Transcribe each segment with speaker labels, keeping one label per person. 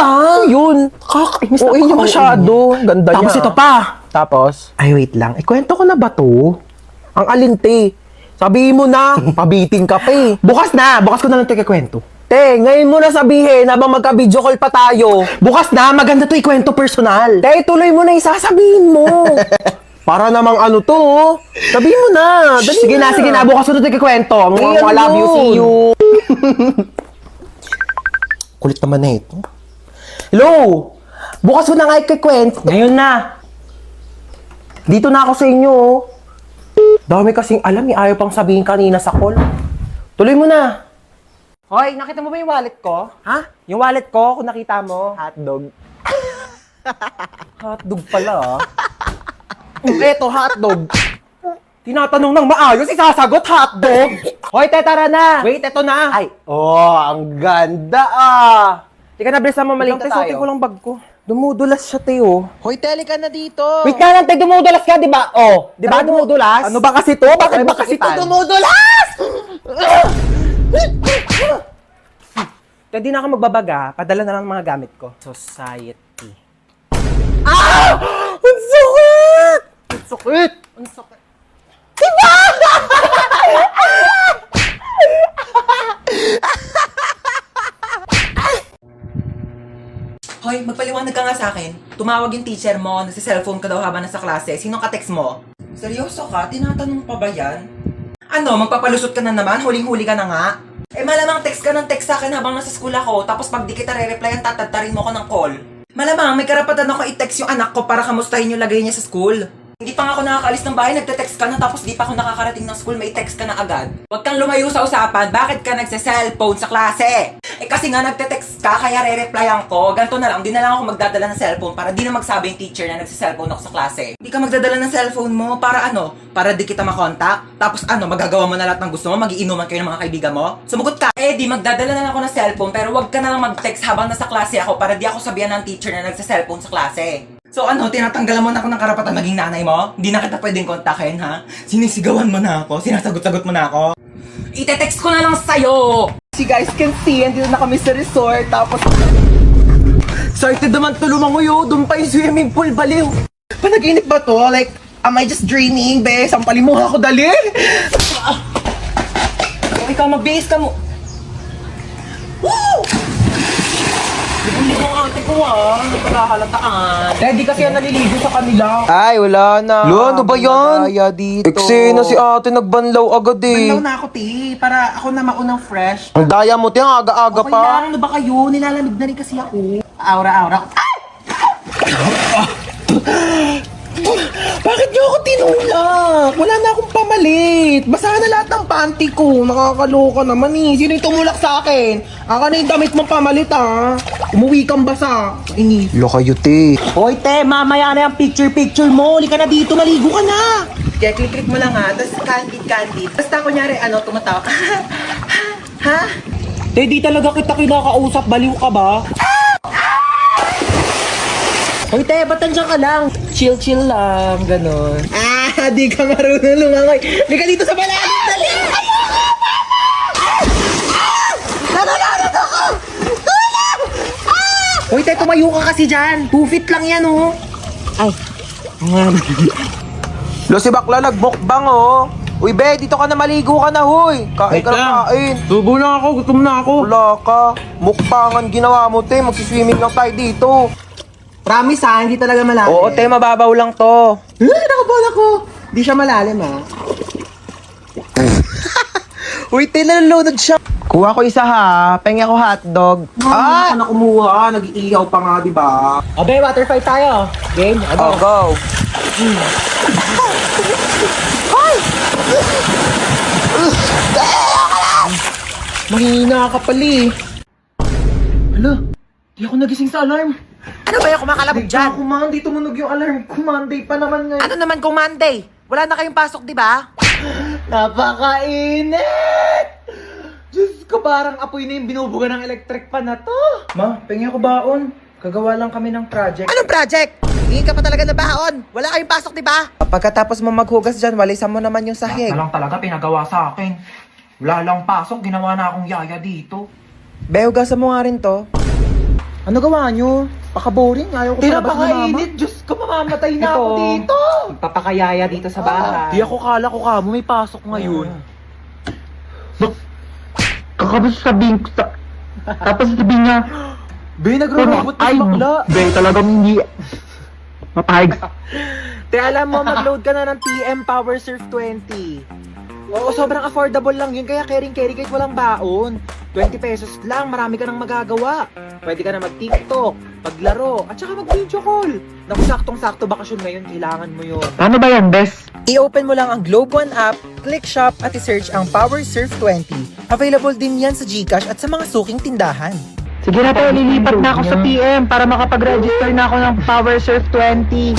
Speaker 1: ba?
Speaker 2: Yun. Kakainis na
Speaker 1: Oo, yun yung
Speaker 2: masyado. Ganda
Speaker 1: Tapos
Speaker 2: niya.
Speaker 1: ito pa.
Speaker 2: Tapos?
Speaker 1: Ay, wait lang. Ikwento ko na ba to?
Speaker 2: Ang alinte. Sabihin mo na. Pabiting ka pa eh.
Speaker 1: Bukas na. Bukas ko na lang ito ikwento.
Speaker 2: Te, ngayon mo na sabihin habang magka-video call pa tayo.
Speaker 1: Bukas na. Maganda to ikwento personal.
Speaker 2: Te, tuloy mo na yung sasabihin mo. Para namang ano to, oh. Sabihin mo na. Dali
Speaker 1: Sige na, sige na. Bukas ko na ito ikwento.
Speaker 2: Ay, ano
Speaker 1: I love you,
Speaker 2: yun?
Speaker 1: see you. Kulit naman na ito. Hello! Bukas ko na nga ikikwento.
Speaker 2: Ngayon na.
Speaker 1: Dito na ako sa inyo, oh. Dami kasing alam, ayaw pang sabihin kanina sa call. Tuloy mo na.
Speaker 2: Hoy, nakita mo ba yung wallet ko?
Speaker 1: Ha?
Speaker 2: Yung wallet ko, kung nakita mo.
Speaker 1: Hotdog.
Speaker 2: Hotdog pala, ah.
Speaker 1: Eto, hotdog.
Speaker 2: Tinatanong ng maayos, isasagot hotdog. Hoy, te, tara na.
Speaker 1: Wait, eto na.
Speaker 2: Ay,
Speaker 1: ang ganda ah.
Speaker 2: tika na, bilisan mo,
Speaker 1: Wait lang,
Speaker 2: maligtas.
Speaker 1: te,
Speaker 2: Suotin ko lang bag ko. Dumudulas siya, te, oh.
Speaker 1: Hoy, teli ka na dito.
Speaker 2: Wait ka lang, te, dumudulas ka, di ba? Oh, di ba
Speaker 1: Tara,
Speaker 2: dumudulas?
Speaker 1: ano ba kasi to? Bakit
Speaker 2: Ay,
Speaker 1: ba kasi to
Speaker 2: masakitan.
Speaker 1: dumudulas?
Speaker 2: Te, di na ako magbabaga. Padala na lang ang mga gamit ko. Society.
Speaker 1: Ang sakit!
Speaker 2: Ang sakit! Ang sakit.
Speaker 3: Hoy, magpaliwanag ka nga sa akin. Tumawag yung teacher mo, nagsi-cellphone ka daw habang nasa klase. Sinong ka-text mo? Seryoso ka? Tinatanong pa ba yan? Ano, magpapalusot ka na naman? Huling-huli ka na nga? Eh malamang text ka ng text sa akin habang nasa school ako, tapos pag di kita re-replyan, tatadtarin mo ko ng call. Malamang may karapatan ako i-text yung anak ko para kamustahin yung lagay niya sa school. Hindi pa nga ako nakakaalis ng bahay, nagte-text ka na, tapos di pa ako nakakarating ng school, may text ka na agad. Huwag kang lumayo sa usapan, bakit ka nagse-cellphone sa klase? Eh kasi nga nagte-text ka, kaya re-replyan ko. Ganto na lang, di na lang ako magdadala ng cellphone para di na magsabi yung teacher na nagse-cellphone ako sa klase. Hindi ka magdadala ng cellphone mo, para ano? Para di kita makontak? Tapos ano, magagawa mo na lahat ng gusto mo, magiinuman kayo ng mga kaibigan mo? Sumugot ka! Eh di, magdadala na lang ako ng cellphone, pero wag ka na lang mag-text habang nasa klase ako para di ako sabihan ng teacher na nagse-cellphone sa klase. So ano, tinatanggalan mo na ako ng karapatan maging nanay mo? Hindi na kita pwedeng kontakin, ha? Sinisigawan mo na ako, sinasagot-sagot mo na ako. Ite-text ko na lang sa'yo!
Speaker 2: Si guys can see, andito na kami sa resort, tapos... Excited naman to lumanguyo, doon pa yung swimming pool, baliw. Panaginip ba to? Like, am I just dreaming, be? Sampalin mo ako, dali!
Speaker 3: Ikaw, mag-base ka mo.
Speaker 2: Woo!
Speaker 3: Ligo ang ate ko, nagpagahalataan.
Speaker 2: Eh, di kasi yan naliligo sa kanila.
Speaker 1: Ay, wala na.
Speaker 2: Lo, ano ba yan?
Speaker 1: Daya dito.
Speaker 2: Eksena si ate, nagbanlaw agad eh.
Speaker 4: Banlaw na ako, te. Para ako na maunang fresh.
Speaker 1: Ang daya mo, te, ang aga-aga
Speaker 4: Okay
Speaker 1: pa.
Speaker 4: lang, ano ba kayo? Nilalamig na rin kasi ako. Aura-aura.
Speaker 2: Bakit niyo ako tinulak? Wala na akong pamalit. Basa na lahat ng panty ko. Nakakaloka naman eh. Sino yung tumulak sa akin? Aka na yung damit mong pamalit ah. Umuwi kang basa. Inis.
Speaker 1: Lo kayo, te.
Speaker 4: Hoy, te, mamaya na yung picture-picture mo. Huli ka na dito, maligo ka na.
Speaker 3: Kaya click-click mo lang ha, tapos candid. Basta kunyari, tumatawa ka. Ha?
Speaker 2: Te, di talaga kita kinakausap. Baliw ka ba?
Speaker 4: Hoy, te, ba't nandiyan ka lang?
Speaker 2: Chill lang. Ganon. Di ka marunong lumangoy. Di ka dito sa malalim. Dali!
Speaker 4: Hoy, te, tumayo ka kasi dyan. 2 feet lang yan, oh.
Speaker 1: Lo, si bakla nagmukbang, oh. Uy, be, dito ka na maligo ka na, huy. Kain ka na kain.
Speaker 2: Tubo na ako. Gutom na ako.
Speaker 1: Wala ka. Mukbangan ginawa mo, te. Magsiswimming lang tayo dito.
Speaker 4: Promise, ha? Hindi talaga malalim.
Speaker 1: Oo, te, mababaw lang to.
Speaker 4: Nakabola ko. Di siya malalim, ha?
Speaker 1: Uy, te, nalulunod siya. Kuha ko isa ha. Pengi ako hotdog.
Speaker 4: Ako na kumuha. Nag-iiyaw pa nga, di ba?
Speaker 2: Abe, water fight tayo. Game?
Speaker 1: Oh, go.
Speaker 2: Mahina ka pali. Hala, di ako nagising sa alarm.
Speaker 4: Ano ba yung kumakalabog dyan?
Speaker 2: Ako man, di tumunog yung alarm ko. Monday pa naman ngayon.
Speaker 4: Ano naman kung Monday? Wala na kayong pasok, di ba?
Speaker 2: Napakainit! Diyos ko, parang apoy na yung binubuga ng electric pan na to. Ma, pengi ako baon. Kagawa lang kami ng project.
Speaker 4: Anong project? Hingi ka pa talaga ng baon. Wala kayong pasok, di ba?
Speaker 1: Pagkatapos mo maghugas dyan, walisan mo naman yung sahig.
Speaker 2: lang talaga pinagawa sa akin. Wala lang pasok, ginawa na akong yaya dito.
Speaker 1: Be, hugasan mo nga rin to.
Speaker 4: Ano gawa nyo? Paka-boring. Ayaw ko palabas na mama.
Speaker 2: Diyos ko, mamamatay na
Speaker 4: Ito.
Speaker 2: ako dito.
Speaker 4: Papakayaya dito sa bahay.
Speaker 1: Di ako kala ko ka mo may pasok ngayon.
Speaker 5: Kakabas sabihin ko sa... Tapos sabihin niya,
Speaker 1: Be, nagro-robot na
Speaker 5: ay,
Speaker 1: si bakla.
Speaker 5: be, talagang hindi... Mapahig.
Speaker 4: Te, alam mo, mag-load ka na ng TM Power Surf 20. Oo, sobrang affordable lang yun. Kaya caring-carry kahit walang baon. 20 pesos lang, marami ka nang magagawa. Pwede ka na mag-TikTok, maglaro, at saka mag-video call. Naku, saktong-sakto bakasyon ngayon, kailangan mo yun.
Speaker 5: Paano ba yan, Bes?
Speaker 3: I-open mo lang ang Globe One app, click shop at i-search ang Power Surf 20. Available din yan sa GCash at sa mga suking tindahan.
Speaker 5: Sige na po, lilipat na ako sa PM para makapag-register na ako ng Power Surf 20.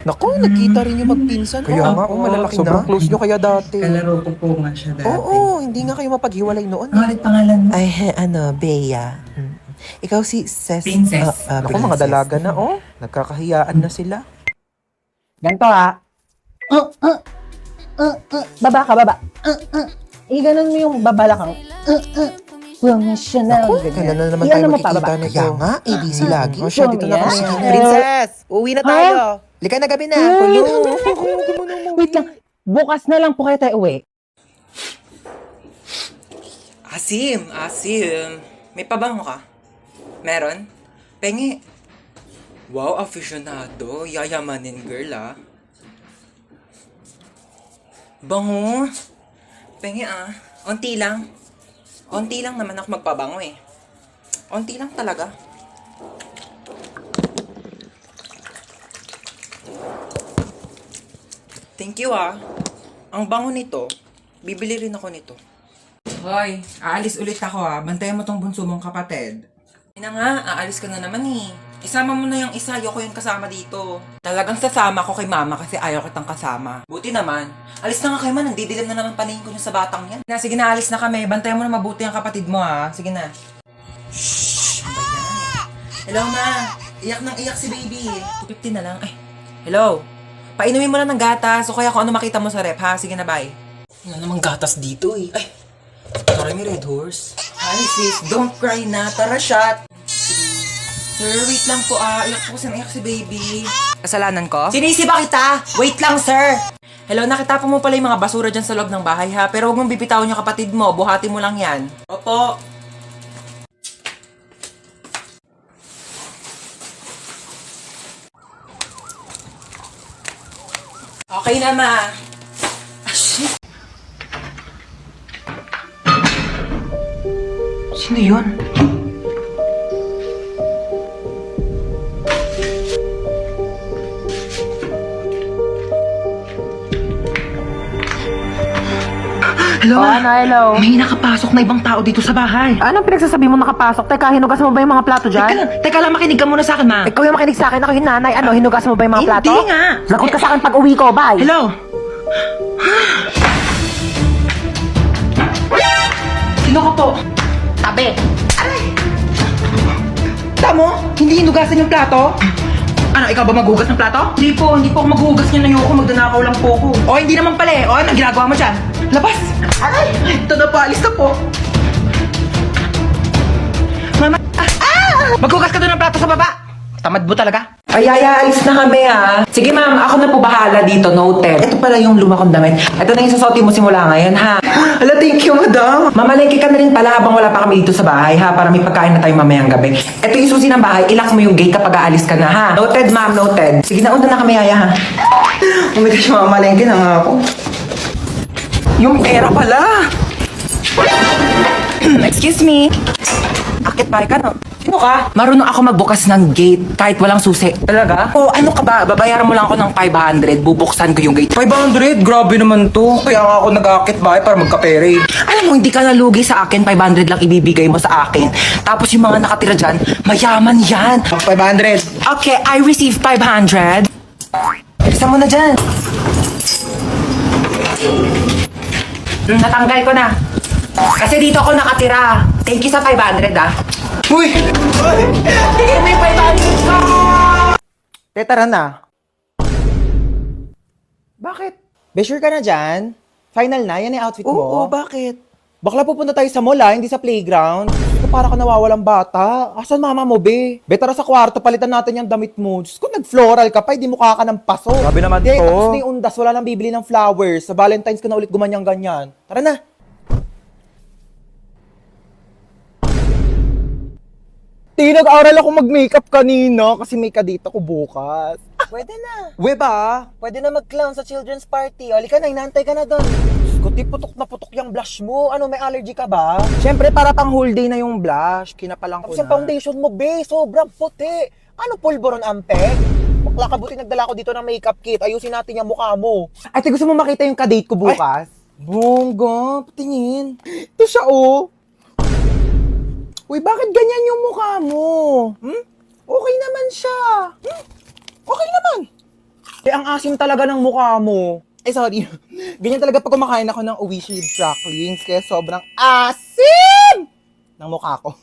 Speaker 3: Naku, nagkita rin yung magpinsan.
Speaker 1: Kaya nga, malalaki na. Sobrang close nyo kaya dati.
Speaker 6: Kalaro ko po nga siya dati.
Speaker 3: Oo, hindi nga kayo mapaghiwalay noon.
Speaker 6: Ano ulit pangalan mo?
Speaker 3: Ay, Bea. Ikaw si
Speaker 6: Princess.
Speaker 1: Naku, mga dalaga na, oh. Nagkakahiyaan na sila.
Speaker 4: Ganto ha.
Speaker 7: Baba ka, baba. Iganon mo yung babalakang. Professional.
Speaker 1: Kailan na naman
Speaker 7: Iyan
Speaker 1: tayo
Speaker 7: mo pa,
Speaker 1: makikita
Speaker 7: baba.
Speaker 1: nito?
Speaker 3: Kaya nga, ABC lagi.
Speaker 1: Oh, siya, dito na
Speaker 7: Yan.
Speaker 1: kami.
Speaker 3: Princess, uwi na tayo. Lika na gabi na.
Speaker 7: Wait lang. Bukas na lang po kayo tayo uwi.
Speaker 3: Asim. May pabango ka? Meron? Pengi. Wow, aficionado. Yayamanin girl, ah. Bango. Pengi, ah. Onti lang. Onti lang naman ako magpabango, eh. Onti lang talaga. Thank you, ah. Ang bango nito. Bibili rin ako nito. Hoy, aalis ulit ako, ah. Bantayan mo tong bunso mong kapatid. Hindi na nga, aalis ka na naman, eh. Isama mo na yung isa, ayoko yung kasama dito. Talagang sasama ko kay mama kasi ayaw kitang kasama. Buti naman. Alis na nga kayo man, nandidilim na naman paningin ko niyo sa batang yan. Sige na, alis na kami. Bantayan mo na mabuti ang kapatid mo, ha. Sige na. Shhh! Ano ba yan? Hello, ma. Iyak nang iyak si baby. 250 na lang. Ay, hello. Painumin mo lang ng gatas o kaya kung ano makita mo sa rep, ha. Sige na, bye. Wala namang gatas dito, eh. Ay, sorry, may Red Horse. Hi, sis. Don't cry na. Tara, shot. Sir, wait lang po, iyak po kasi iyak si baby. Kasalanan ko? Sinisiba kita! Wait lang, sir! Hello, nakita mo pala yung mga basura dyan sa loob ng bahay, ha? Pero huwag mong bibitawan yung kapatid mo. Buhati mo lang yan. Opo. Okay na, ma. Ah, shit. Sino yun?
Speaker 4: Hello,
Speaker 7: Hello.
Speaker 4: May nakapasok na ibang tao dito sa bahay.
Speaker 7: Anong pinagsasabi mo nakapasok? Teka, hinugas mo ba yung mga plato dyan?
Speaker 4: Teka lang, makinig ka muna sa akin, ma.
Speaker 7: Ikaw yung makinig sa akin, ako yung nanay. Ano, hinugas mo ba yung mga plato?
Speaker 4: Hindi nga.
Speaker 7: Lagot ka sa akin pag uwi ko, bye.
Speaker 4: Hello? Sino ka po?
Speaker 7: Tabi.
Speaker 4: Tamo? Hindi hinugasan yung plato? Ano, ikaw ba maghugas ng plato? Hindi po ako maghugas niyan. Ayoko, magdanakaw lang po ako. O, hindi naman pala eh. O, anong ginagawa mo dyan? Labas! Aray! Ito na po, alis na po. Mama, maghugas ka doon ng plato sa baba. Tamad mo talaga.
Speaker 3: Ay, alis na kami, ha. Sige, ma'am. Ako na po bahala dito. Noted. Ito pala yung luma kong damit. Ito na yung susuotin mo simula ngayon, ha. Hala, thank you, madam. Mamalengke ka na rin pala habang wala pa kami dito sa bahay, ha. Para may pagkain na tayo mamayang gabi. Ito yung susi ng bahay. Ilak mo yung gate kapag aalis ka na, ha. Noted, ma'am. Noted. Sige na, una na kami, Yaya, ha. Oh my gosh, mamalengke na nga ako. Yung pera pala. Excuse me. Akit bahay ka, no? Sino ka? Marunong ako magbukas ng gate kahit walang susi. Talaga? Oo, ano ka ba? Babayaran mo lang ako ng 500. Bubuksan ko yung gate.
Speaker 1: 500? Grabe naman to. Kaya nga ako nag-aakit bahay para magkapere.
Speaker 3: Alam mo, hindi ka nalugi sa akin. 500 lang ibibigay mo sa akin. Tapos yung mga nakatira dyan, mayaman yan.
Speaker 1: 500.
Speaker 3: Okay, I receive 500. Isa mo na dyan. Natanggal ko na. Kasi dito ako nakatira. Thank you sa 500, ah.
Speaker 1: Uy!
Speaker 3: Bigay mo yung 500 ko!
Speaker 4: Tara na. Bakit? Be, sure ka na dyan? Final na? Yan yung outfit mo?
Speaker 3: Oo, bakit?
Speaker 2: Bakla pupunta tayo sa mall hindi sa playground. Para ka nawawalang bata. Asan mama mo, be? Be, tara sa kwarto, palitan natin yung damit mo. Diyos ko, nag-floral ka pa, hindi mukha ka ng paso.
Speaker 1: Grabe naman
Speaker 2: Di,
Speaker 1: to.
Speaker 2: tapos na yung undas, wala nang bibili ng flowers. Sa Valentine's ka na ulit gumanyan-ganyan. Tara na. Nag-aral ako mag-makeup kanina kasi may kadate ako bukas.
Speaker 4: Pwede na.
Speaker 2: We ba?
Speaker 4: Pwede na mag-clown sa children's party. Halika na, inaantay ka na doon.
Speaker 2: Kuti putok na putok yung blush mo. Ano, may allergy ka ba? Siyempre, para pang whole day na yung blush. Kinapalang ko
Speaker 4: Tapos
Speaker 2: na.
Speaker 4: yung foundation mo, be, sobrang puti. Ano, pulboron ampe? Bakla ka, buti nagdala ko dito ng makeup kit. Ayusin natin yung mukha mo.
Speaker 2: Ate, gusto mo makita yung kadate ko bukas? Bongga, patingin. Ito siya, oh. Uy, bakit ganyan yung mukha mo? Okay naman siya. Okay naman. Eh, ang asim talaga ng mukha mo. Eh, sorry. Ganyan talaga pag kumakain ako ng Oishi cracklings, kaya sobrang asim ng mukha ko.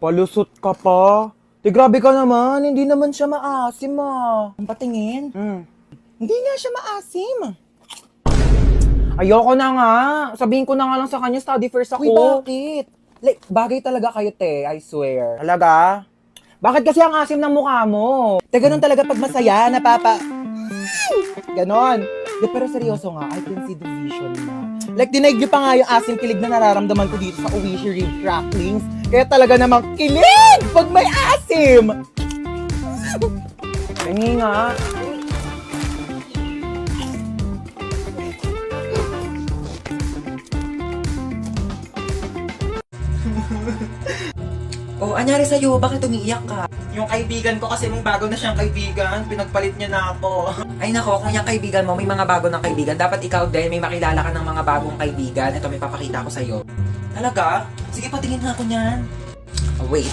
Speaker 2: Palusot ka pa. Grabe ka naman. Hindi naman siya maasim, ah. Ang patingin. Hindi nga siya maasim. Ayoko na nga. Sabihin ko na nga lang sa kanya, study first ako.
Speaker 4: Uy,
Speaker 2: bakit? Like, bagay talaga kayo, te. I swear. Talaga? Bakit kasi ang asim ng mukha mo? Te, ganun talaga pag masaya, Ganon. De, pero seryoso nga, I can see the vision na. Like, dinaig niyo pa nga yung asim kilig na nararamdaman ko dito sa Oishi Rib Cracklings. Kaya talaga namang kilig pag may asim! Hingi nga.
Speaker 3: Oh, anyari sa'yo? Bakit umiiyak ka?
Speaker 2: Yung kaibigan ko kasi may bago na siyang kaibigan, pinagpalit niya na ako.
Speaker 3: Ay nako, kung yung kaibigan mo, may mga bago ng kaibigan, dapat ikaw din, may makilala ka ng mga bagong kaibigan. Ito, may papakita ko sa'yo. Talaga? Sige, patingin nga ako niyan. Oh, wait.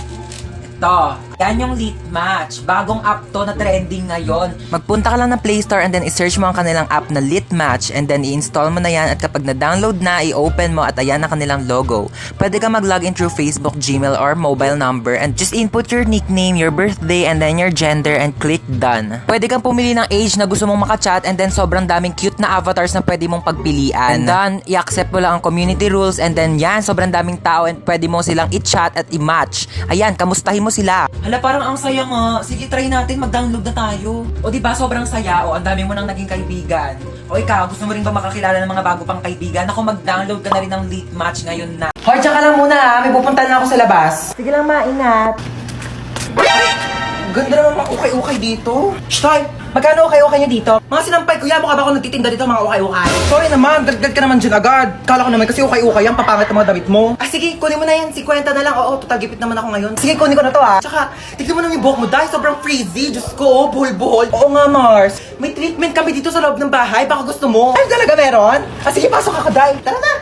Speaker 3: Ito. Yan yung Lit Match. Bagong app to na trending ngayon. Magpunta ka lang ng Play Store and then i-search mo ang kanilang app na Lit Match and then i-install mo na yan at kapag na-download na, i-open mo at ayan ang kanilang logo. Pwede ka mag-login through Facebook, Gmail, or mobile number and just input your nickname, your birthday, and then your gender and click done. Pwede kang pumili ng age na gusto mong makachat and then sobrang daming cute na avatars na pwede mong pagpilian. And then, i-accept mo lang ang community rules and then yan, sobrang daming tao and pwede mo silang i-chat at i-match. Ayan, kamustahin mo sila. Hala, parang ang saya nga. Sige, try natin. Mag-download na tayo. O, diba? Sobrang saya. O, ang dami mo nang naging kaibigan. O, ikaw, gusto mo rin ba makakilala ng mga bago pang kaibigan? Ako, mag-download ka na rin ng Lit Match ngayon na. Hoy, tsaka lang muna ha. May pupunta na ako sa labas.
Speaker 4: Sige lang, maingat.
Speaker 2: Ganda naman mga ukay-ukay dito.
Speaker 3: Shtoy, magkano ukay-ukay nyo dito? Mga sinampay, kuya, mukha ba ako nagtitinda dito mga ukay-ukay?
Speaker 2: Sorry naman, dagdag ka naman dyan agad. Kala ko naman kasi ukay-ukay yan, papangit ang mga damit mo.
Speaker 3: Ah, sige, kunin mo na yan. 50 na lang. Oo, total gipit naman ako ngayon. Sige, kunin ko na to ha. Tsaka, tignan mo naman yung buhok mo dahil sobrang frizzy. Diyos ko, oh, buhol-buhol.
Speaker 2: Oo nga, Mars.
Speaker 3: May treatment kami dito sa loob ng bahay. Baka gusto mo.
Speaker 2: Ay, talaga meron? Ah, sige, pasok ako, Day. Tara na.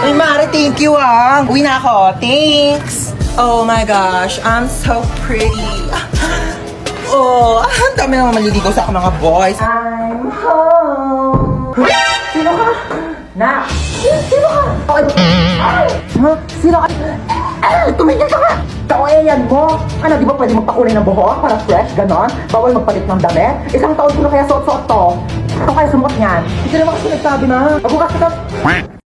Speaker 2: Ay, Mare, thank you ah. Uwi na ako. Thanks.
Speaker 3: Oh my gosh, I'm so pretty.
Speaker 2: Oh, ang dami naman maliligaw sa akin mga boys.
Speaker 4: I'm home. Sino ka? Na. Sino ka? Ay! Ha? Sino ka? Tumigil ka nga! Kawayan mo! Ano, di ba pwede magpakulay ng buhok para fresh, ganon? Bawal magpalit ng damit? Isang taon ko na kaya suot-suot to. Ito kaya sumuot niyan.
Speaker 2: Hindi naman kasi nagsabi na.
Speaker 4: Magbukas ka to.